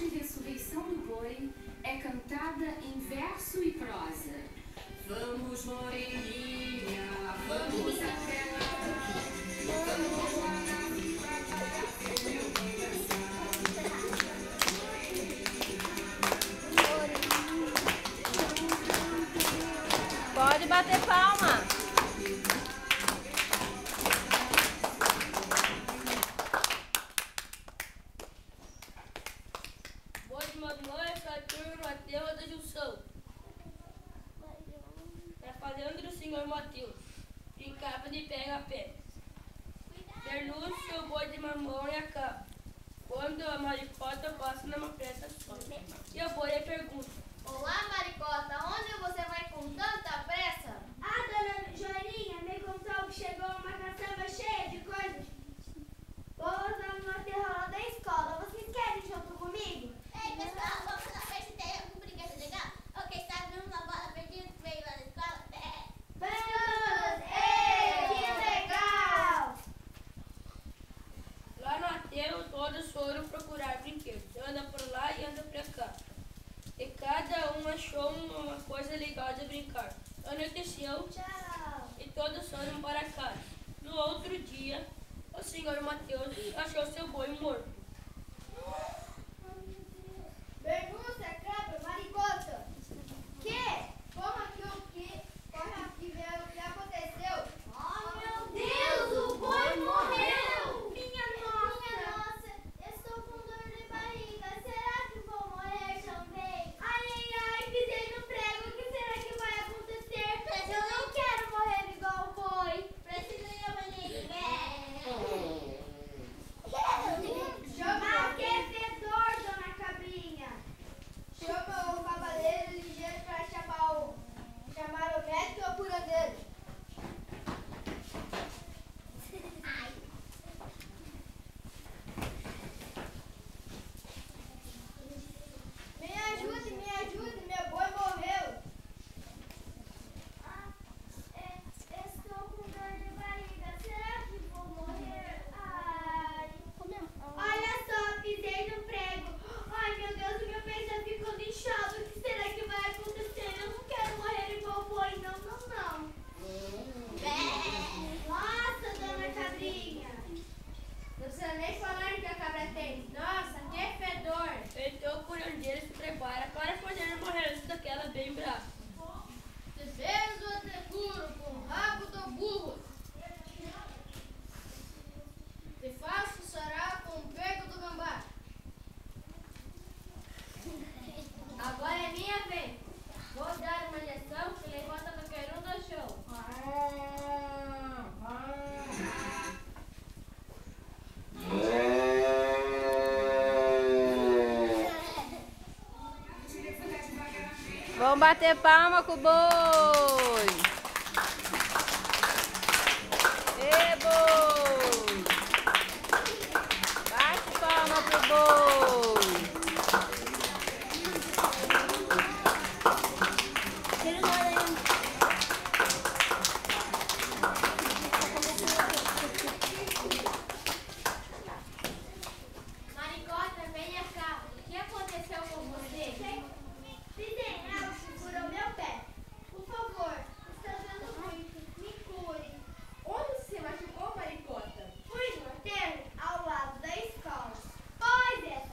morte e ressurreição do boi é cantada em verso e prosa. Vamos, moreninha, vamos até lá, vamos lá na vila para ver meu bem dançar. Pode bater palma. Boi de mamãe, Saturno, Mateus da Junção. Na fazenda do senhor Mateus, brincava de pega-pega. Bernúcio, o boi de mamão e a capa. Quando a maricota passa numa pressa só. E o boi lhe pergunta: Olá, maricota, onde você vai com tanta pressa? Ah, dona Joaninha me contou que chegou uma caçamba cheia de coisas boas no terror da escola. Vocês querem ir junto comigo? Ei, pessoal, vamos lá ver se tem algum brinquedo legal? Ou quem sabe uma bola perdida que veio lá na escola? Vamos! Ei, que legal! lá no aterro todos foram procurar brinquedos. Anda por lá e anda pra cá. E cada um achou uma coisa legal de brincar. Anoiteceu Tchau! e todos foram para casa. No outro dia, o senhor Mateus achou seu boi morto. Bernúcia, cabra, maricota! Que? Corra aqui o que? Corre aqui ver o que aconteceu! Oh, meu Deus! O boi morreu! Minha nossa! Estou com dor de barriga. Será que vou morrer também? Ai, ai, ai! Pisei no prego. O que será que vai acontecer? Eu não quero morrer igual o boi! Precisa ir ao banheiro. Chama o que fedor, dona Cabrinha? Chama o cavaleiro ligeiro para chamar o médico ou o curandeiro. Me ajude, meu boi morreu. Estou com dor de barriga. Será que vou morrer? Ai. Olha só, pisei no prego. Ai, meu Deus, meu peito tá ficando inchado. O que será que vai acontecer? Eu não quero morrer igual boi, não, não, não. Nossa, dona Cabrinha. Não precisa nem falar que a cabra tem. Nossa, que fedor. Então o curandeiro se prepara para fazer morrer antes daquela bem brava. Despeso o seguro com o rabo do burro. Se faço chorar com o pego do gambá. Agora é minha vez. Vou dar uma injeção que levanta qualquer um do chão. Vamos bater palma com o boi. Ê, boi. Bate palma pro boi. Maricota, venha cá. O que aconteceu com você? Pisei na água que furou meu pé. Por favor, está doendo muito. Me cure. Onde se machucou, maricota? Fui no aterro ao lado da escola. Pois é,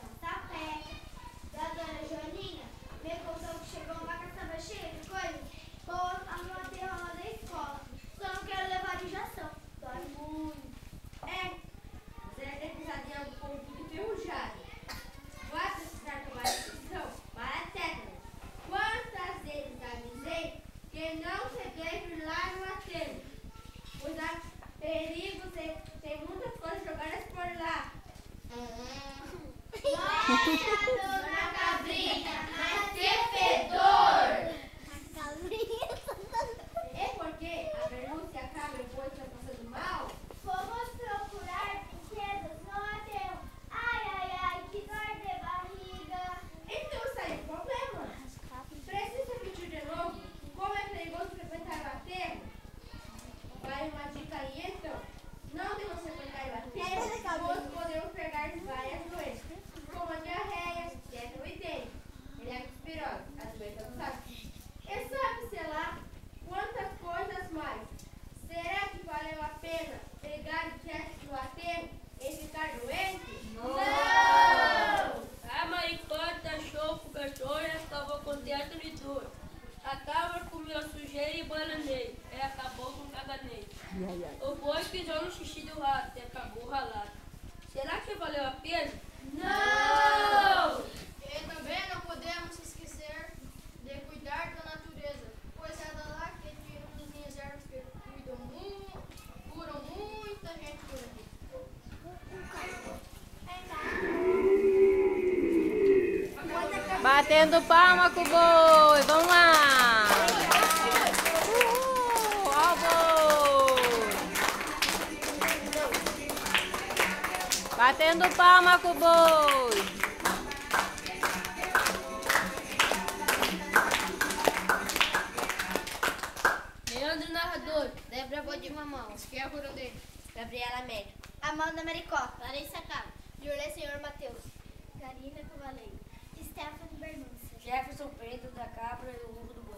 narrador. A cabra comeu a sujeira e bananei, e acabou com caganeio. O boi pisou no xixi do rato e acabou ralado. Será que valeu a pena? Não! E também não podemos esquecer de cuidar da natureza, pois é da lá que tiram as minhas ervas que curam muita gente por aqui. Batendo palma com o boi. Vamos lá. Ó o boi. Batendo palma com o boi. Leandro narrador. Débora Boi de Mamão. Esquerda Curandeiro. Gabriela Médico. Amanda Maricota. Larissa Cabo. Júlia Senhor Mateus. Karina Cavaleiro. Stephanie Bernúcia. Jefferson Preto da Cabra e o Hugo do Boi.